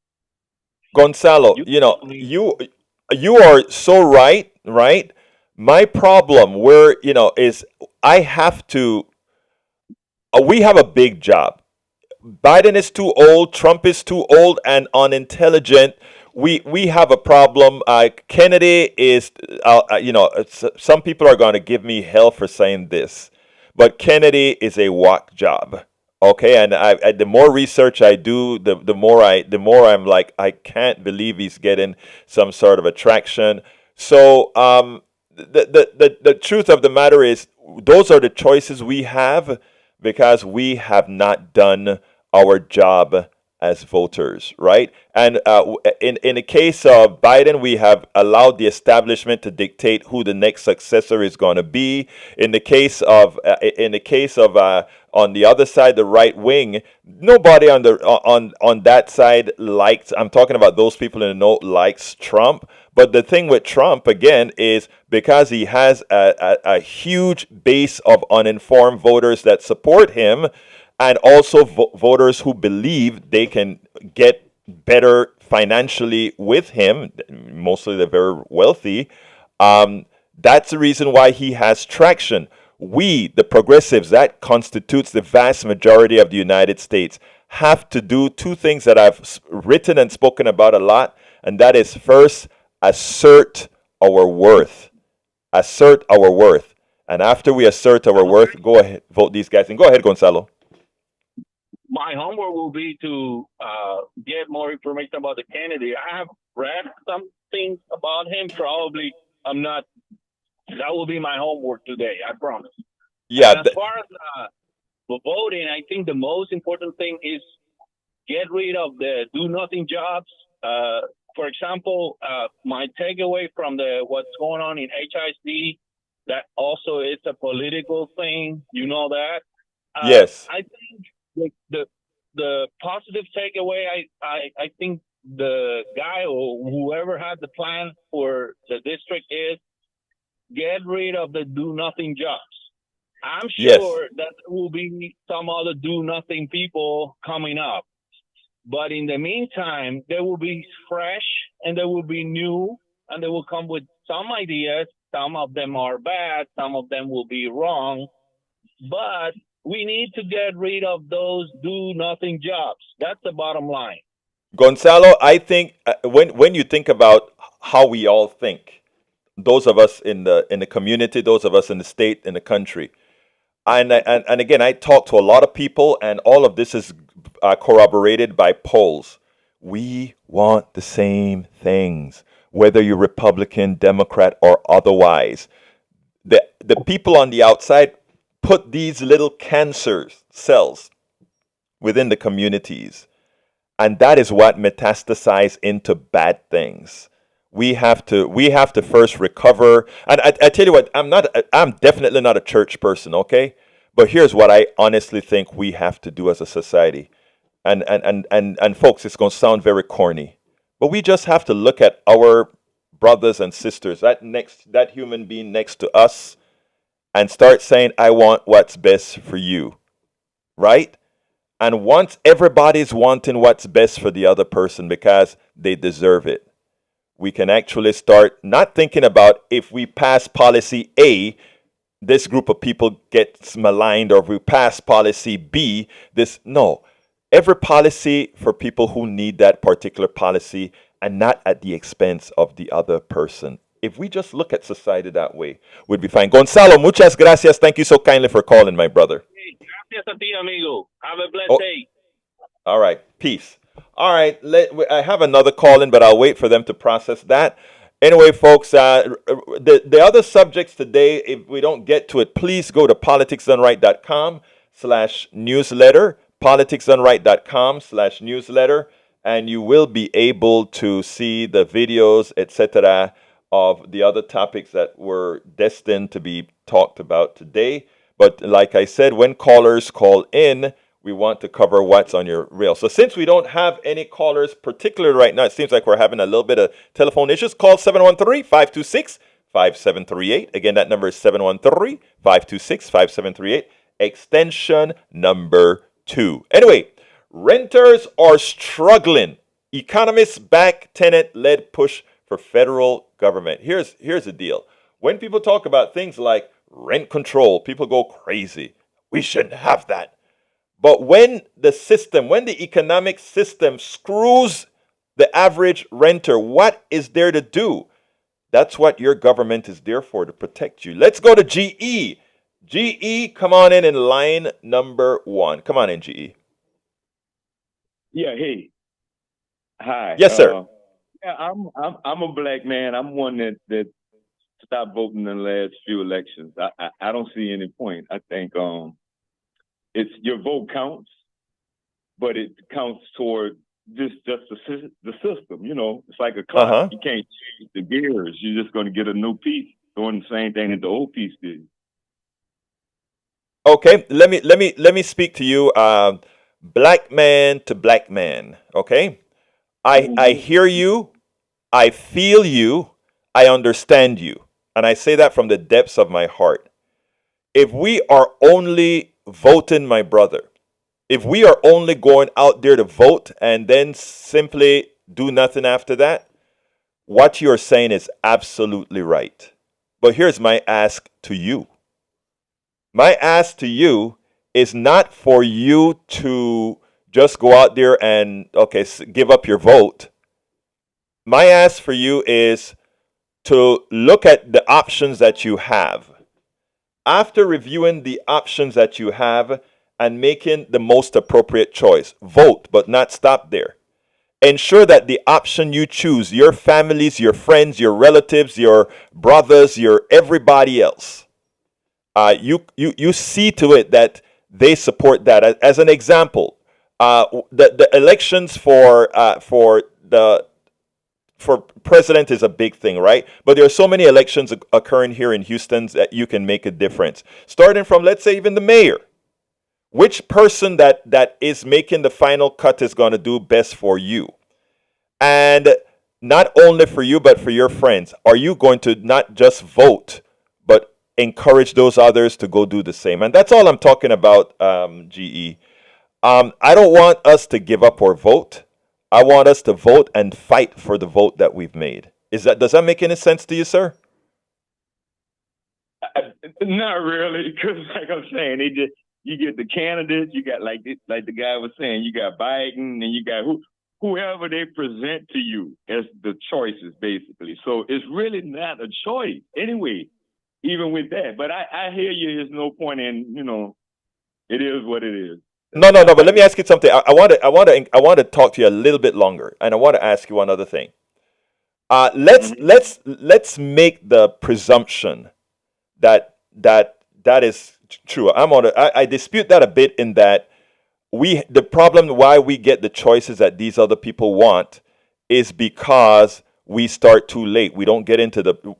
Gonzalo, you are so right, right? My problem where, is I have to we have a big job. Biden is too old, Trump is too old and unintelligent. We have a problem. Kennedy is, some people are going to give me hell for saying this, but Kennedy is a whack job. Okay, and the more research I do, the more I'm like, I can't believe he's getting some sort of attraction. So the truth of the matter is, those are the choices we have because we have not done our job as voters, right? And in the case of Biden, we have allowed the establishment to dictate who the next successor is going to be. In the case of on the other side, the right wing, nobody on that side likes. I'm talking about those people in the know likes Trump. But the thing with Trump again is because he has a huge base of uninformed voters that support him, and also voters who believe they can get better financially with him, mostly the very wealthy. That's the reason why he has traction. We, the progressives, that constitutes the vast majority of the United States, have to do two things that I've written and spoken about a lot, and that is first, assert our worth. Assert our worth. And after we assert our worth, go ahead, vote these guys. And go ahead, Gonzalo. My homework will be to get more information about the candidate. I have read some things about him. Probably I'm not. That will be my homework today. I promise. Yeah. And as far as the voting, I think the most important thing is get rid of the do-nothing jobs. For example, my takeaway from what's going on in HIC, that also it's a political thing. You know that. Yes. I think. The positive takeaway, I think the guy or whoever had the plan for the district is get rid of the do-nothing jobs. I'm sure that there will be some other do-nothing people coming up. But in the meantime, they will be fresh and they will be new and they will come with some ideas. Some of them are bad. Some of them will be wrong. But we need to get rid of those do-nothing jobs. That's the bottom line. Gonzalo, I think when you think about how we all think, those of us in the community, those of us in the state, in the country, and again, I talk to a lot of people, and all of this is corroborated by polls. We want the same things, whether you're Republican, Democrat, or otherwise. The people on the outside put these little cancer cells within the communities, and that is what metastasize into bad things. We have to first recover. And I tell you what, I'm definitely not a church person, okay? But here's what I honestly think we have to do as a society. And folks, it's going to sound very corny, but we just have to look at our brothers and sisters, that human being next to us, and start saying, I want what's best for you, right? And once everybody's wanting what's best for the other person because they deserve it, we can actually start not thinking about if we pass policy A, this group of people gets maligned, or if we pass policy B, this no. Every policy for people who need that particular policy, and not at the expense of the other person. If we just look at society that way, we'd be fine. Gonzalo, muchas gracias. Thank you so kindly for calling, my brother. Hey, gracias a ti, amigo. Have a blessed Oh, day. all right. Peace. All right. I have another call in, but I'll wait for them to process that. Anyway, folks, the other subjects today, if we don't get to it, please go to politicsdoneright.com/newsletter, politicsdoneright.com/newsletter, and you will be able to see the videos, etc., of the other topics that were destined to be talked about today. But like I said, when callers call in, we want to cover what's on your reel. So since we don't have any callers, particularly right now, it seems like we're having a little bit of telephone issues. Call 713-526-5738. Again, that number is 713-526-5738, extension number 2. Anyway, renters are struggling. Economists back tenant-led push for federal government. Here's the deal. When people talk about things like rent control, people go crazy. We shouldn't have that. But when the economic system screws the average renter, what is there to do? That's what your government is there for, to protect you. Let's go to GE. GE, come on in line number 1. Come on in, GE. Yeah, hey. Hi. Yes, sir. Yeah, I'm a black man. I'm one that stopped voting in the last few elections. I don't see any point. I think it's your vote counts, but it counts toward just the system. You know, it's like a clock. Uh-huh. You can't change the gears. You're just going to get a new piece doing the same thing that the old piece did. Okay, let me speak to you, black man to black man. Okay, I hear you, I feel you, I understand you, and I say that from the depths of my heart. If we are only voting, my brother, if we are only going out there to vote and then simply do nothing after that, what you're saying is absolutely right. But here's my ask to you. My ask to you is not for you to just go out there and, give up your vote. My ask for you is to look at the options that you have. After reviewing the options that you have and making the most appropriate choice, vote, but not stop there. Ensure that the option you choose, your families, your friends, your relatives, your brothers, your everybody else, you see to it that they support that. As an example, the elections for president is a big thing, right? But there are so many elections occurring here in Houston that you can make a difference. Starting from, let's say, even the mayor. Which person that is making the final cut is going to do best for you? And not only for you, but for your friends. Are you going to not just vote, but encourage those others to go do the same? And that's all I'm talking about, GE. I don't want us to give up our vote. I want us to vote and fight for the vote that we've made. Does that make any sense to you, sir? Not really, because like I'm saying, you get the candidates, you got like the guy was saying, you got Biden, and you got whoever they present to you as the choices, basically. So it's really not a choice anyway, even with that. But I hear you. There's no point in, it is what it is. No. But let me ask you something. I want to talk to you a little bit longer, and I want to ask you one other thing. Let's make the presumption that is true. I dispute that a bit, in that the problem why we get the choices that these other people want is because we start too late. We don't get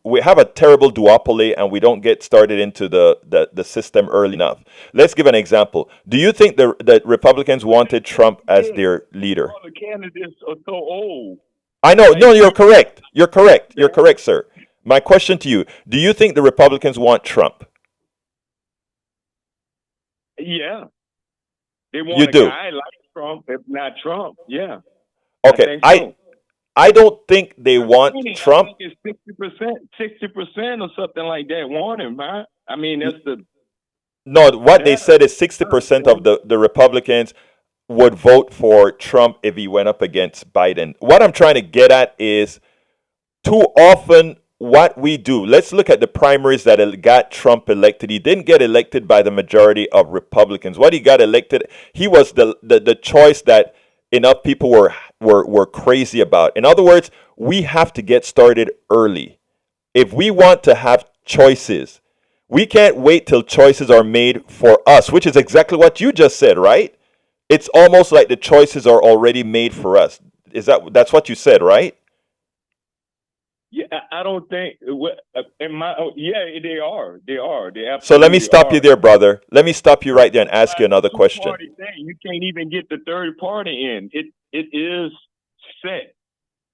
we have a terrible duopoly, and we don't get started into the system early enough. Let's give an example. Do you think the Republicans wanted Trump as their leader? All the candidates are so old. I know. No, you're correct. You're correct, sir. My question to you, do you think the Republicans want Trump? Yeah. They want You a do? guy like Trump, if not Trump. Yeah. Okay. I think so. I don't think they want Trump. I think it's 60% or something like that want him, man. I mean, that's the No, what they data. said is 60% of the Republicans would vote for Trump if he went up against Biden. What I'm trying to get at is too often what we do. Let's look at the primaries that got Trump elected. He didn't get elected by the majority of Republicans. What he got elected, he was the choice that enough people were crazy about. In other words, we have to get started early. If we want to have choices, we can't wait till choices are made for us, which is exactly what you just said, right? It's almost like the choices are already made for us. That's what you said, right? Yeah, I don't think in my yeah they are they So let me absolutely stop you are. there, brother. Let me stop you right there and ask By you another the question. two-party thing, you can't even get the third party in. It is set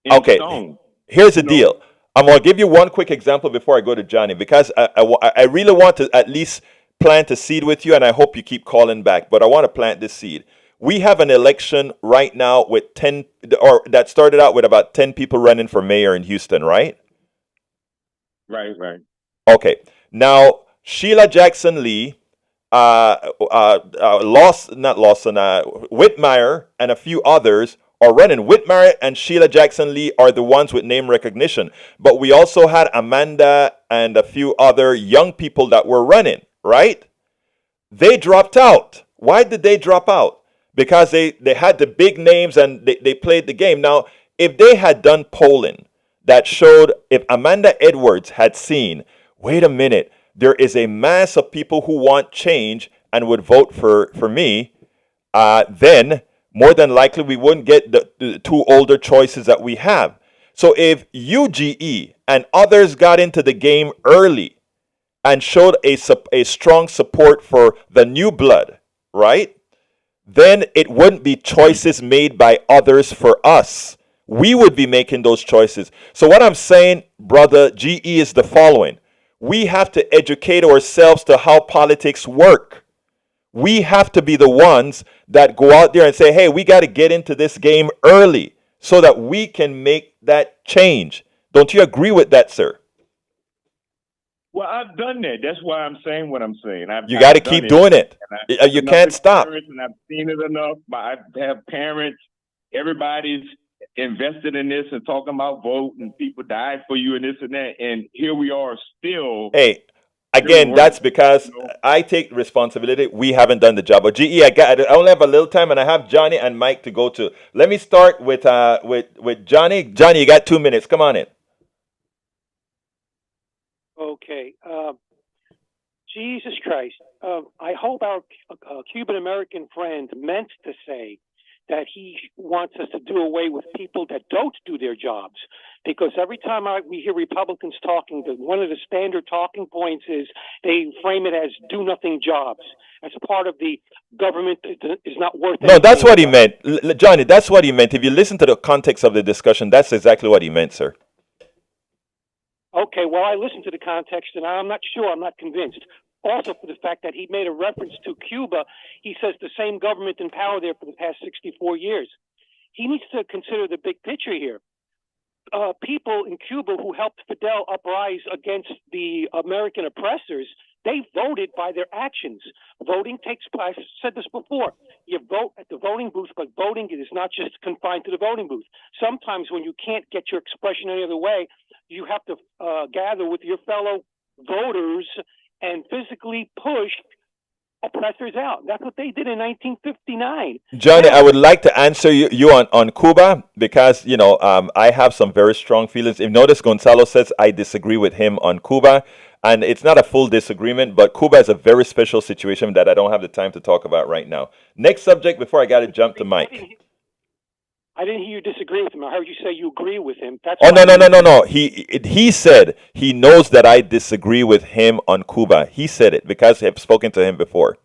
in Okay, stone. here's the You know, deal. I'm gonna give you one quick example before I go to Johnny because I really want to at least plant a seed with you, and I hope you keep calling back. But I want to plant this seed. We have an election right now with 10, or that started out with about 10 people running for mayor in Houston, right? right. Okay. Now Sheila Jackson Lee, not Lawson, Whitmire, and a few others are running. Whitmire and Sheila Jackson Lee are the ones with name recognition. But we also had Amanda and a few other young people that were running, right? They dropped out. Why did they drop out? Because they had the big names and they played the game. Now, if they had done polling that showed, if Amanda Edwards had seen, wait a minute, there is a mass of people who want change and would vote for me, then more than likely we wouldn't get the two older choices that we have. So if UGE and others got into the game early and showed a strong support for the new blood, right? Then it wouldn't be choices made by others for us. We would be making those choices. So what I'm saying, brother GE, is the following. We have to educate ourselves to how politics work. We have to be the ones that go out there and say, hey, we got to get into this game early so that we can make that change. Don't you agree with that, sir? Well, I've done that. That's why I'm saying what I'm saying. You got to I've done keep it, doing it. and I have You enough can't stop. experience, and I've seen it enough. I have parents. Everybody's invested in this and talking about vote, and people died for you and this and that. And here we are still. Hey, again, that's because I take responsibility. We haven't done the job. But GE, I only have a little time, and I have Johnny and Mike to go to. Let me start with Johnny. Johnny, you got 2 minutes. Come on in. Okay. Jesus Christ. I hope our Cuban American friend meant to say that he wants us to do away with people that don't do their jobs. Because every time we hear Republicans talking, one of the standard talking points is they frame it as do-nothing jobs, as part of the government that is not worth anything. No, that's what he meant. Johnny, that's what he meant. If you listen to the context of the discussion, that's exactly what he meant, sir. Okay, well, I listened to the context, and I'm not sure. I'm not convinced. Also, for the fact that he made a reference to Cuba, he says the same government in power there for the past 64 years. He needs to consider the big picture here. People in Cuba who helped Fidel uprise against the American oppressors, they voted by their actions. Voting takes place. I've said this before. You vote at the voting booth, but voting is not just confined to the voting booth. Sometimes when you can't get your expression any other way, you have to gather with your fellow voters and physically push oppressors out. That's what they did in 1959. Johnny, I would like to answer you on Cuba because, I have some very strong feelings. If notice, Gonzalo says I disagree with him on Cuba, and it's not a full disagreement, but Cuba is a very special situation that I don't have the time to talk about right now. Next subject before I got to jump to Mike. I didn't hear you disagree with him. I heard you say you agree with him. That's no. He said he knows that I disagree with him on Cuba. He said it because I've spoken to him before.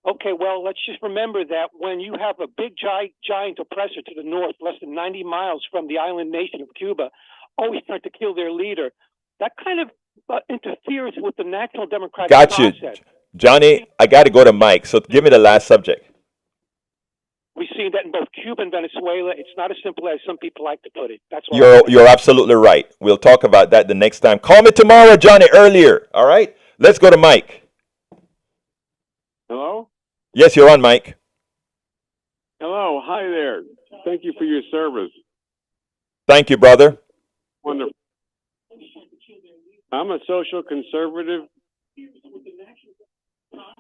Okay, well, let's just remember that when you have a big giant oppressor to the north, less than 90 miles from the island nation of Cuba, always trying to kill their leader, that kind of interferes with the national democratic Got you. process. Johnny, I got to go to Mike, so give me the last subject. We've seen that in both Cuba and Venezuela. It's not as simple as some people like to put it. That's what You're absolutely right. We'll talk about that the next time. Call me tomorrow, Johnny, earlier. All right? Let's go to Mike. Hello? Yes, you're on, Mike. Hello. Hi there. Thank you for your service. Thank you, brother. Wonderful. I'm a social conservative,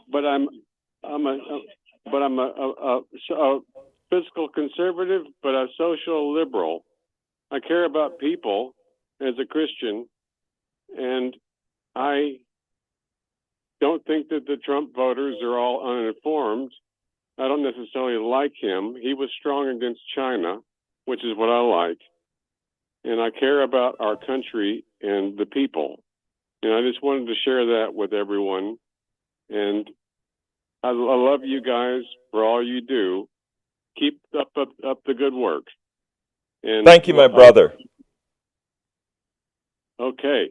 but I'm a fiscal conservative, but a social liberal. I care about people as a Christian, and I don't think that the Trump voters are all uninformed. I don't necessarily like him. He was strong against China, which is what I like. And I care about our country and the people. And I just wanted to share that with everyone. And I love you guys for all you do. Keep up the good work. And Thank you, my brother. Okay.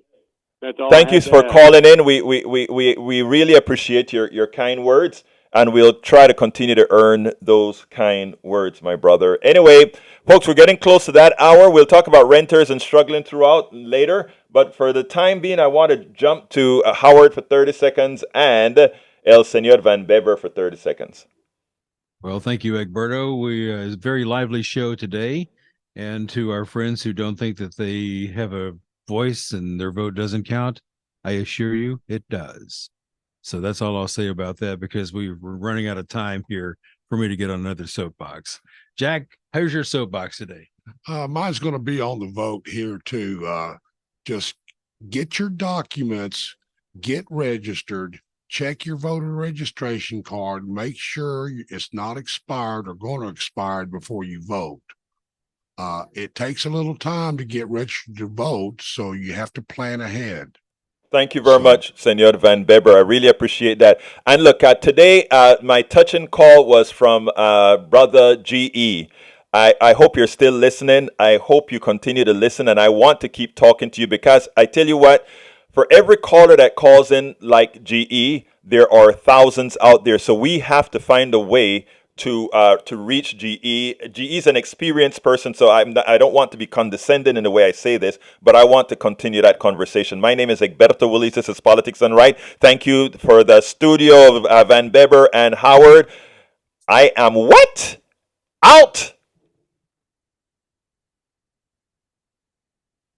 That's all. Thank you for calling in. We really appreciate your kind words, and we'll try to continue to earn those kind words, my brother. Anyway, folks, we're getting close to that hour. We'll talk about renters and struggling throughout later, but for the time being, I want to jump to Howard for 30 seconds and El Señor Van Beber for 30 seconds. Well, thank you, Egberto. It's a very lively show today. And to our friends who don't think that they have a voice and their vote doesn't count, I assure you it does. So that's all I'll say about that, because we're running out of time here for me to get on another soapbox. Jack, how's your soapbox today? Mine's going to be on the vote here too. Just get your documents, get registered, check your voter registration card, make sure it's not expired or going to expire before you vote. It takes a little time to get registered to vote, so you have to plan ahead. Thank you very much, Senor Van Beber. I really appreciate that. And look, today, my touching call was from Brother GE. I hope you're still listening. I hope you continue to listen, and I want to keep talking to you, because I tell you what, for every caller that calls in like GE, there are thousands out there. So we have to find a way to reach GE. GE's an experienced person, so I don't want to be condescending in the way I say this, but I want to continue that conversation. My name is Egberto Willis. This is Politics Done Right. Thank you for the studio of Van Beber and Howard. I am what? Out!